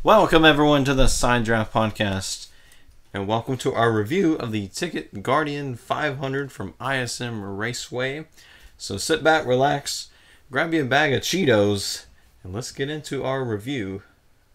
Welcome everyone to the Side Draft Podcast, and welcome to our review of the Ticket Guardian 500 from ISM Raceway. So sit back, relax, grab you a bag of Cheetos, and let's get into our review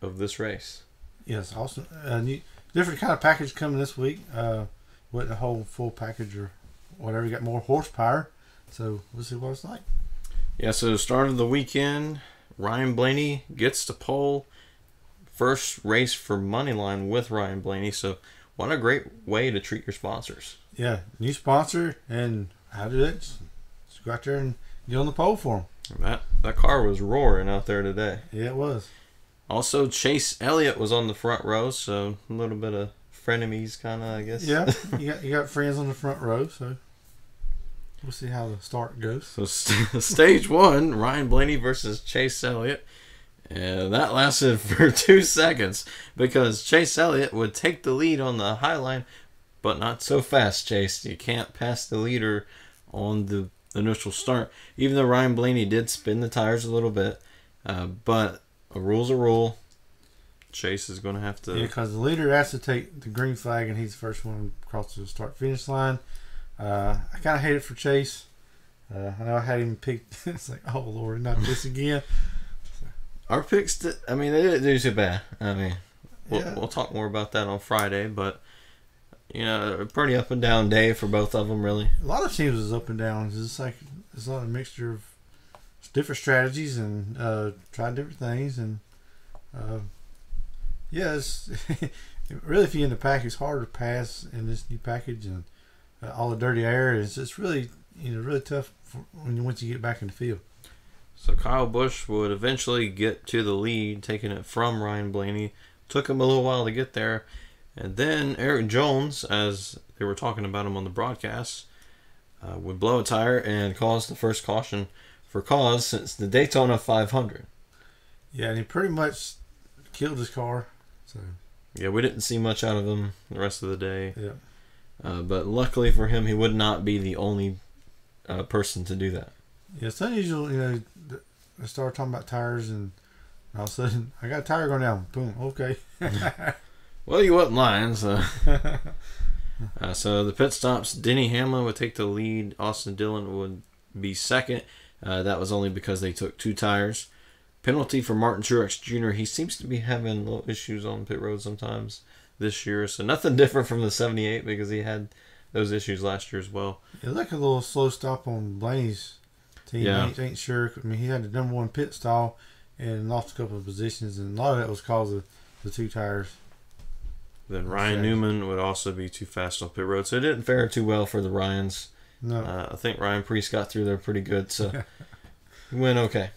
of this race. Yes, awesome. Different kind of package coming this week. With the whole full package or whatever. You got more horsepower, so we'll see what it's like. Yeah, so start of the weekend, Ryan Blaney gets to pole. First race for Moneyline with Ryan Blaney, so what a great way to treat your sponsors. Yeah, new sponsor, and how did it? Just go out there and get on the pole for them. That car was roaring out there today. Yeah, it was. Also, Chase Elliott was on the front row, so a little bit of frenemies, kind of, I guess. Yeah, you got friends on the front row, so we'll see how the start goes. So stage one, Ryan Blaney versus Chase Elliott. And that lasted for 2 seconds because Chase Elliott would take the lead on the high line, but not so fast, Chase. You can't pass the leader on the initial start. Even though Ryan Blaney did spin the tires a little bit, but a rule's a rule. Chase is going to have to... Yeah, because the leader has to take the green flag, and he's the first one across the start-finish line. I kind of hate it for Chase. I know I had him picked. It's like, oh, Lord, not this again. Our picks, they didn't do too bad. We'll talk more about that on Friday, but, a pretty up and down day for both of them, really. A lot of teams is up and down. It's like it's a lot of mixture of different strategies and trying different things. And, it's really, if you're in the pack, it's hard to pass in this new package and all the dirty air. It's really, really tough once you get back in the field. So Kyle Busch would eventually get to the lead, taking it from Ryan Blaney. Took him a little while to get there. And then Eric Jones, as they were talking about him on the broadcast, would blow a tire and cause the first caution for cause since the Daytona 500. Yeah, and he pretty much killed his car. So yeah, we didn't see much out of him the rest of the day. Yeah. But luckily for him, he would not be the only person to do that. Yeah, it's unusual, I started talking about tires and all of a sudden, I got a tire going down. Boom, okay. Well, you wasn't lying, so. So the pit stops, Denny Hamlin would take the lead. Austin Dillon would be second. That was only because they took 2 tires. Penalty for Martin Truex Jr. He seems to be having little issues on pit road sometimes this year. So nothing different from the 78 because he had those issues last year as well. It looked like a little slow stop on Blaney's team. Yeah. Ain't sure. He had the number 1 pit stall and lost a couple of positions, and a lot of that was because of the 2 tires. Then Ryan Newman would also be too fast on pit road, so it didn't fare too well for the Ryans. No. I think Ryan Preece got through there pretty good, so he went okay.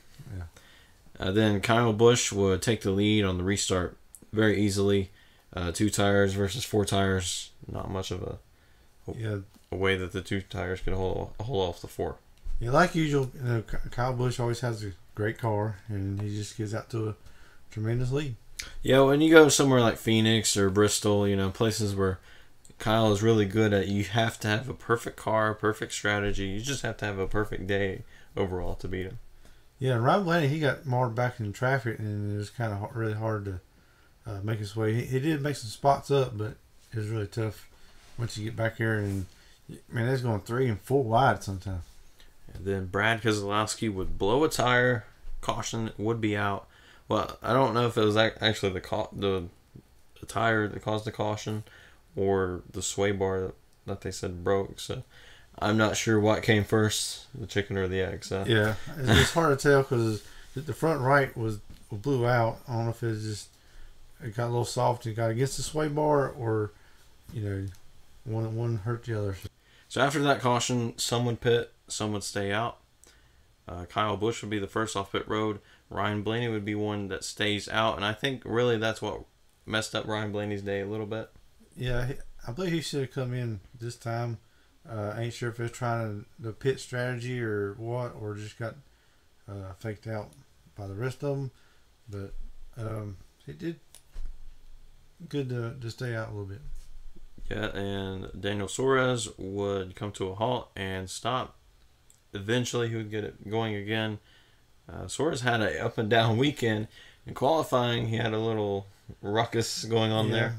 Yeah. Then Kyle Busch would take the lead on the restart very easily. 2 tires versus 4 tires, not much of a way that the 2 tires could hold off the 4. Yeah, like usual, Kyle Busch always has a great car, and he just gets out to a tremendous lead. Yeah, when you go somewhere like Phoenix or Bristol, places where Kyle is really good at, you have to have a perfect car, perfect strategy. You just have to have a perfect day overall to beat him. Yeah, Ryan Blaney, he got marred back in traffic, and it was kind of really hard to make his way. He did make some spots up, but it was really tough once you get back here. And man, that's going 3 and 4 wide sometimes. And then Brad Keselowski would blow a tire. Caution would be out. Well, I don't know if it was actually the tire that caused the caution or the sway bar that they said broke. So I'm not sure what came first, the chicken or the egg. So. Yeah, it's hard to tell because the front right was blew out. I don't know if it got a little soft and got against the sway bar or, one hurt the other. So after that caution, some would pit, some would stay out. Kyle Busch would be the first off pit road. Ryan Blaney would be one that stays out, and I think really that's what messed up Ryan Blaney's day a little bit. Yeah, I believe he should have come in this time. Ain't sure if it's trying the pit strategy or what, or just got faked out by the rest of them. But he did good to stay out a little bit. Yeah, and Daniel Suarez would come to a halt and stop. Eventually, he would get it going again. Suarez had an up and down weekend. In qualifying, he had a little ruckus going on there.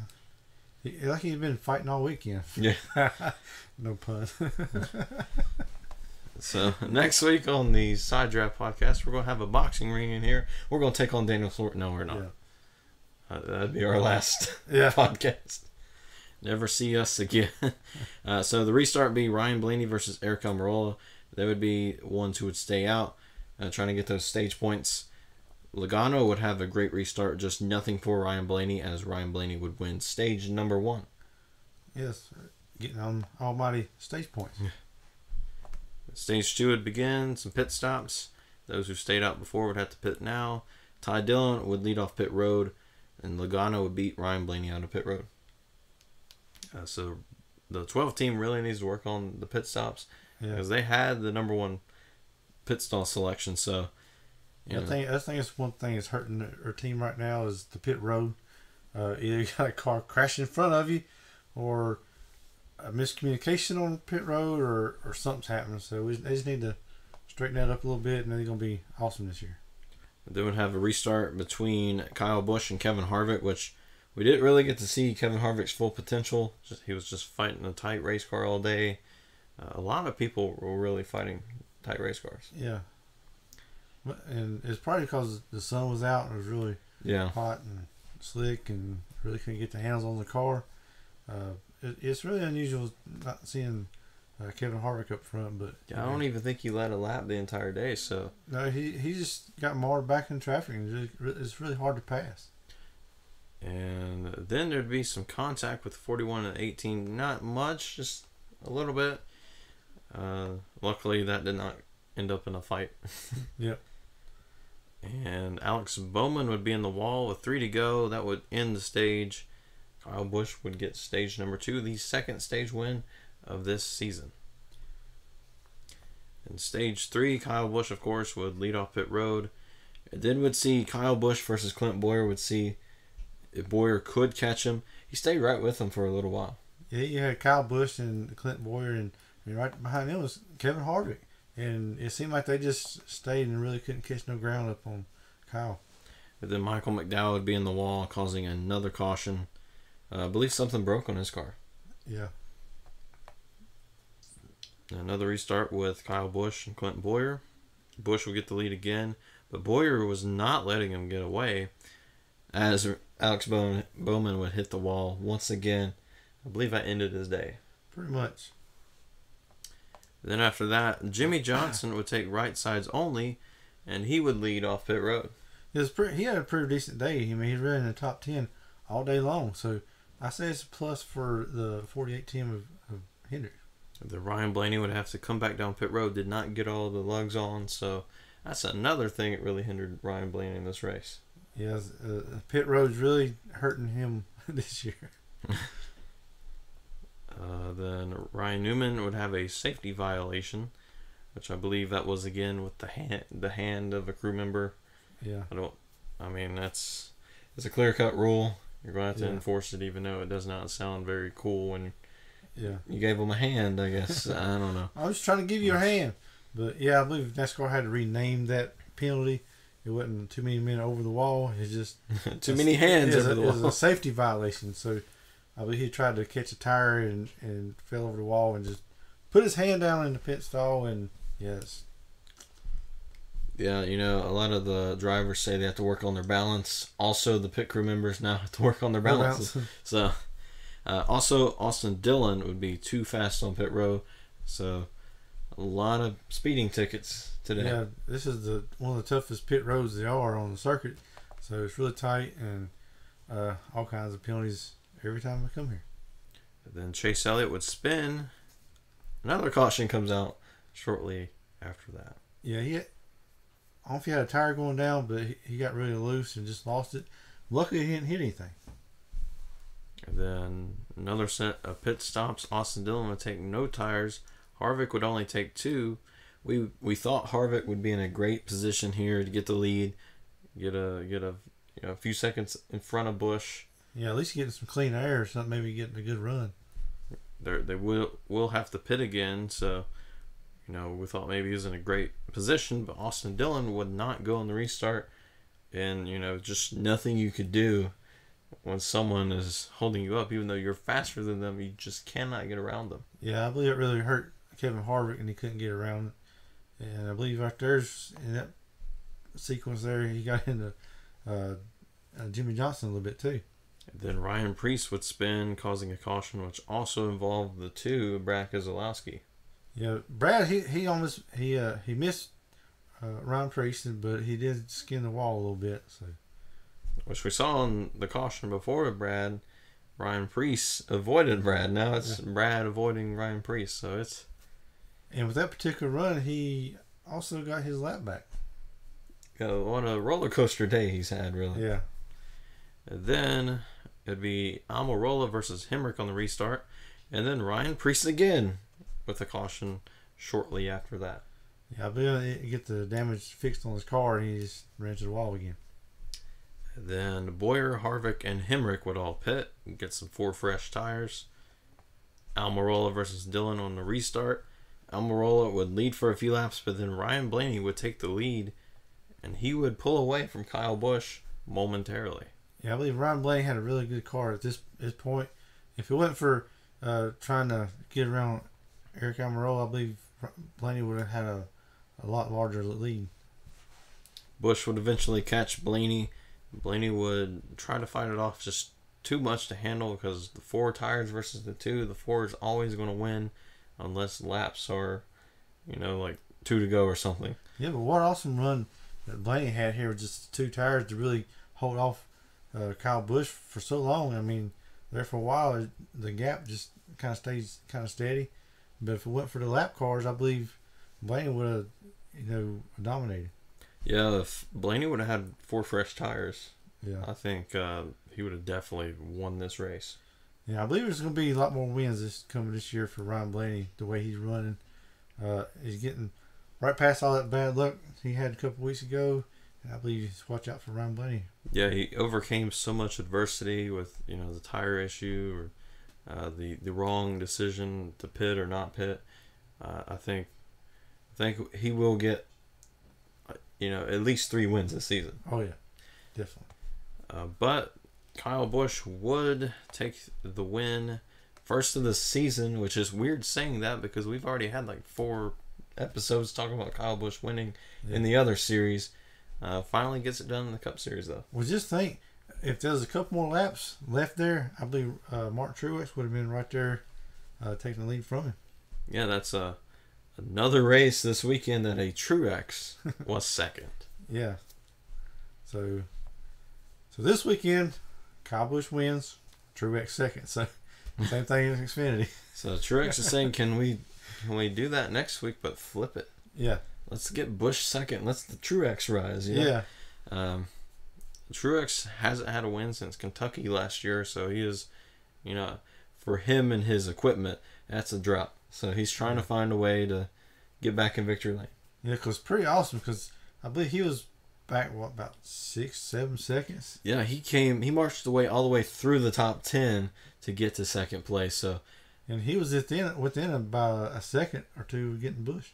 Like he's been fighting all weekend. Yeah. No pun. So next week on the Side Draft Podcast, we're going to have a boxing ring in here. We're going to take on Daniel Thornton. No, we're not. That'd be our last podcast. Never see us again. So the restart would be Ryan Blaney versus Eric Almirola. They would be ones who would stay out, trying to get those stage points. Logano would have a great restart, just nothing for Ryan Blaney, as Ryan Blaney would win stage number 1. Yes, getting on almighty stage points. Stage 2 would begin, some pit stops. Those who stayed out before would have to pit now. Ty Dillon would lead off pit road, and Logano would beat Ryan Blaney out of pit road. So the 12 team really needs to work on the pit stops, because they had the number 1 pit stall selection. So I think it's one thing that's hurting our team right now is the pit road. Either you got a car crashing in front of you, or a miscommunication on the pit road, or something's happening. So they just need to straighten that up a little bit, and they're going to be awesome this year. They would have a restart between Kyle Busch and Kevin Harvick, which we didn't really get to see Kevin Harvick's full potential. He was just fighting a tight race car all day. A lot of people were really fighting tight race cars. Yeah. And it's probably because the sun was out and it was really hot and slick and really couldn't get the handles on the car. It's really unusual not seeing Kevin Harvick up front, but I don't even think he led a lap the entire day. So no, he just got marred back in traffic, and it's really hard to pass. And then there'd be some contact with 41 and 18. Not much, just a little bit. Luckily, that did not end up in a fight. Yep. And Alex Bowman would be in the wall with 3 to go. That would end the stage. Kyle Busch would get stage number 2, the second stage win of this season. In stage 3, Kyle Busch, of course, would lead off pit road. And then would see Kyle Busch versus Clint Bowyer. Would see if Bowyer could catch him. He stayed right with him for a little while. Yeah, you had Kyle Busch and Clint Bowyer, and right behind him was Kevin Harvick. And it seemed like they just stayed and really couldn't catch no ground up on Kyle. But then Michael McDowell would be in the wall, causing another caution. I believe something broke on his car. Yeah. Another restart with Kyle Busch and Clinton Bowyer. Busch will get the lead again, but Bowyer was not letting him get away, as Alex Bowman would hit the wall once again. I believe that ended his day. Pretty much. Then after that, Jimmy Johnson would take right sides only, and he would lead off pit road. He had a pretty decent day. I mean, he ran in the top 10 all day long. So I say it's a plus for the 48 team of Hendrick. The Ryan Blaney would have to come back down pit road. Did not get all the lugs on, so that's another thing that really hindered Ryan Blaney in this race. Yeah, pit road's really hurting him this year. Then Ryan Newman would have a safety violation, which I believe that was again with the hand of a crew member. Yeah. It's a clear-cut rule. You're going to have to enforce it, even though it does not sound very cool when you gave him a hand, I guess. I don't know. I was trying to give you a hand. But, yeah, I believe NASCAR had to rename that penalty. It wasn't too many men over the wall. It's just... too many hands over the wall. It was a safety violation. So, I believe he tried to catch a tire and fell over the wall and just put his hand down in the pit stall. And, yes. Yeah, a lot of the drivers say they have to work on their balance. Also, the pit crew members now have to work on their balance. So, also, Austin Dillon would be too fast on pit road. So, a lot of speeding tickets today. Yeah, this is one of the toughest pit roads there are on the circuit. So, it's really tight and all kinds of penalties every time I come here. And then Chase Elliott would spin. Another caution comes out shortly after that. Yeah, I don't know if he had a tire going down, but he got really loose and just lost it. Luckily, he didn't hit anything. And then another set of pit stops. Austin Dillon would take no tires. Harvick would only take 2. We thought Harvick would be in a great position here to get the lead, get a few seconds in front of Busch. Yeah, at least getting some clean air or something. Maybe getting a good run. They will have to pit again, so. We thought maybe he was in a great position, but Austin Dillon would not go on the restart. And, just nothing you could do when someone is holding you up, even though you're faster than them, you just cannot get around them. Yeah, I believe it really hurt Kevin Harvick, and he couldn't get around it. And I believe right there's in that sequence there, he got into Jimmy Johnson a little bit too. And then Ryan Preece would spin, causing a caution, which also involved the two Brad Keselowski. Yeah, Brad he almost he missed Ryan Preece, but he did skin the wall a little bit. So, which we saw in the caution before Brad. Ryan Preece avoided Brad. Now it's Brad avoiding Ryan Preece. So it's. And with that particular run, he also got his lap back. Yeah, what a roller coaster day he's had, really. Yeah. And then it'd be Almirola versus Hemrick on the restart, and then Ryan Preece again with a caution shortly after that. Yeah, I believe he get the damage fixed on his car, and he just ran to the wall again. And then Boyer, Harvick, and Hemrick would all pit and get some 4 fresh tires. Almirola versus Dillon on the restart. Almirola would lead for a few laps, but then Ryan Blaney would take the lead, and he would pull away from Kyle Busch momentarily. Yeah, I believe Ryan Blaney had a really good car at this point. If it wasn't for trying to get around Eric Almirola, I believe Blaney would have had a lot larger lead. Busch would eventually catch Blaney. Blaney would try to fight it off, just too much to handle because the 4 tires versus the 2. The 4 is always going to win unless laps are, like 2 to go or something. Yeah, but what awesome run that Blaney had here with just 2 tires to really hold off Kyle Busch for so long. I mean, there for a while, the gap just kind of stays kind of steady. But if it went for the lap cars, I believe Blaney would have, dominated. Yeah, if Blaney would have had 4 fresh tires, yeah, I think he would have definitely won this race. Yeah, I believe there's going to be a lot more wins coming this year for Ryan Blaney, the way he's running. He's getting right past all that bad luck he had a couple weeks ago. And I believe he's watch out for Ryan Blaney. Yeah, he overcame so much adversity with, the tire issue or the wrong decision to pit or not pit. I think he will get, at least 3 wins this season. Oh, yeah, definitely. But Kyle Busch would take the win first of the season, which is weird saying that because we've already had like 4 episodes talking about Kyle Busch winning in the other series. Finally gets it done in the Cup Series, though. Well, just think, if there was a couple more laps left there, I believe Mark Truex would have been right there taking the lead from him. Yeah, that's another race this weekend that a Truex was second. Yeah. So this weekend, Kyle Busch wins, Truex second. So same thing as Xfinity. So Truex is saying, can we do that next week, but flip it? Yeah. Let's get Busch second. Let's the Truex rise. Yeah. Truex hasn't had a win since Kentucky last year, so he is, for him and his equipment, that's a drop. So he's trying to find a way to get back in victory lane. Yeah, because pretty awesome. Because I believe he was back about 6-7 seconds. Yeah, he marched all the way through the top 10 to get to second place. So, and he was within about a second or two of getting Busch.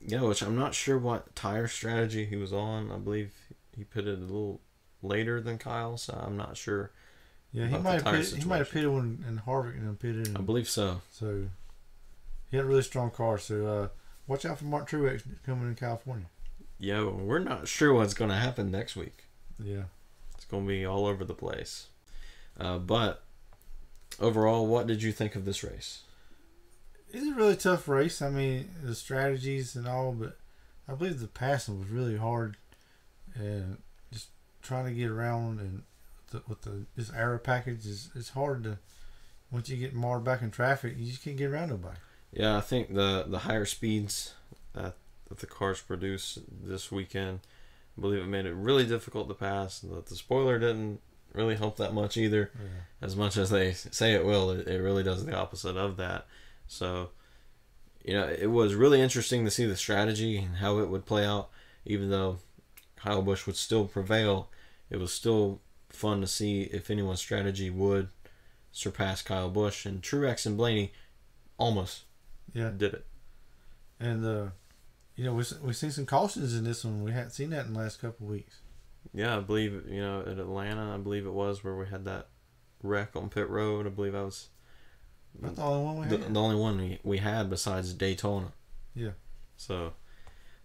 Yeah, which I'm not sure what tire strategy he was on. I believe he pitted a little later than Kyle, so I'm not sure. Yeah, he might have pitted when Harvick and pitted. I believe so. So he had a really strong car. So watch out for Mark Truex coming in California. Yeah, we're not sure what's going to happen next week. Yeah, it's going to be all over the place. But overall, what did you think of this race? It's a really tough race. I mean, the strategies and all, but I believe the passing was really hard, and just trying to get around and with this aero package it's hard to. Once you get marred back in traffic, you just can't get around nobody. Yeah, I think the higher speeds that the cars produce this weekend, I believe it made it really difficult to pass. The spoiler didn't really help that much either. Yeah. As much as they say it will, it really does the opposite of that. So, it was really interesting to see the strategy and how it would play out. Even though Kyle Busch would still prevail, it was still fun to see if anyone's strategy would surpass Kyle Busch. And Truex and Blaney almost did it. And, we've seen some cautions in this one. We hadn't seen that in the last couple of weeks. Yeah, I believe, at Atlanta, I believe it was where we had that wreck on pit road. I believe that was That's the only one we had. the only one we had besides Daytona. Yeah. So,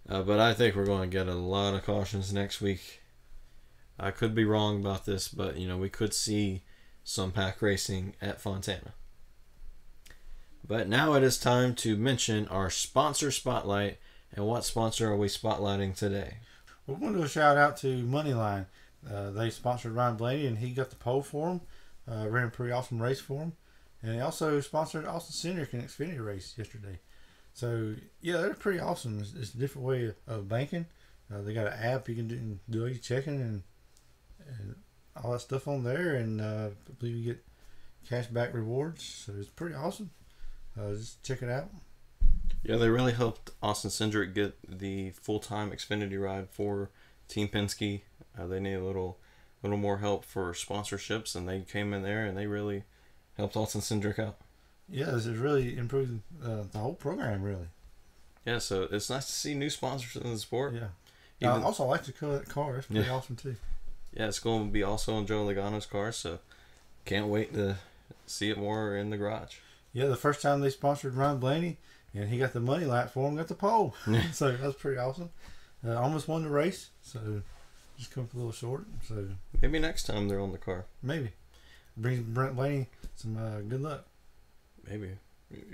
but I think we're going to get a lot of cautions next week. I could be wrong about this, but we could see some pack racing at Fontana. But now it is time to mention our sponsor spotlight. And what sponsor are we spotlighting today? We're going to do a shout out to Moneyline. They sponsored Ryan Blaney, and he got the pole for him. Ran a pretty awesome race for him. And he also sponsored Austin Cindric in Xfinity race yesterday. So, yeah, they're pretty awesome. It's a different way of banking. They got an app you can do all your checking and all that stuff on there. And I believe you get cashback rewards. So, it's pretty awesome. Just check it out. Yeah, they really helped Austin Cindric get the full-time Xfinity ride for Team Penske. They need a little more help for sponsorships, and they came in there and they really helped Austin Cindric out. Yeah, it's really improved the whole program, really. Yeah, so it's nice to see new sponsors in the sport. Yeah. I also like the color of that car. It's pretty awesome, too. Yeah, it's going to be also on Joe Logano's car, so can't wait to see it more in the garage. Yeah, the first time they sponsored Ryan Blaney, and he got the money light for him, got the pole. So that's pretty awesome. Almost won the race, so just come up a little short. So maybe next time they're on the car. Maybe. Brings Brent Blaney some good luck. Maybe.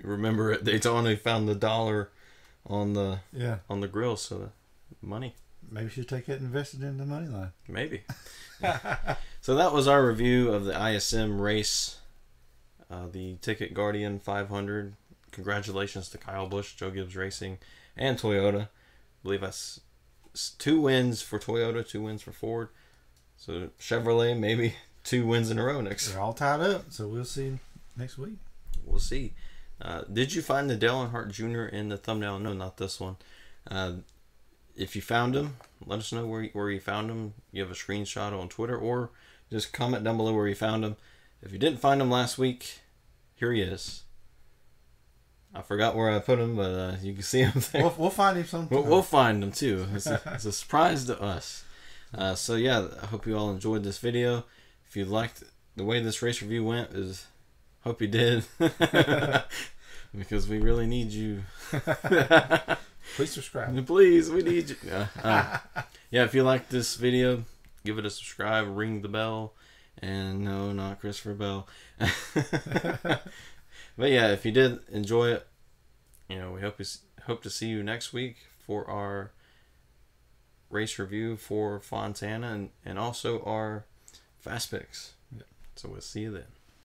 Remember at Daytona he found the $1 on the grill, so the money. Maybe should take that and invest it in the money line. Maybe. So that was our review of the ISM race, the Ticket Guardian 500. Congratulations to Kyle Busch, Joe Gibbs Racing, and Toyota. I believe that's 2 wins for Toyota, 2 wins for Ford. So Chevrolet, maybe 2 wins in a row next. They're all tied up, so we'll see next week. We'll see. Did you find the Dale Earnhardt Jr. in the thumbnail? No, not this one. If you found him, let us know where you found him. You have a screenshot on Twitter, or just comment down below where you found him. If you didn't find him last week, here he is. I forgot where I put him, but you can see him there. We'll find him sometime. We'll find him too. It's a surprise to us. So yeah, I hope you all enjoyed this video. If you liked the way this race review went, hope you did. Because we really need you. Please subscribe. Please, we need you. Yeah, if you liked this video, give it a subscribe, ring the bell. And no, not Christopher Bell. But yeah, if you did enjoy it, we hope to see you next week for our race review for Fontana and also our Fast Picks. Yeah. So we'll see you then.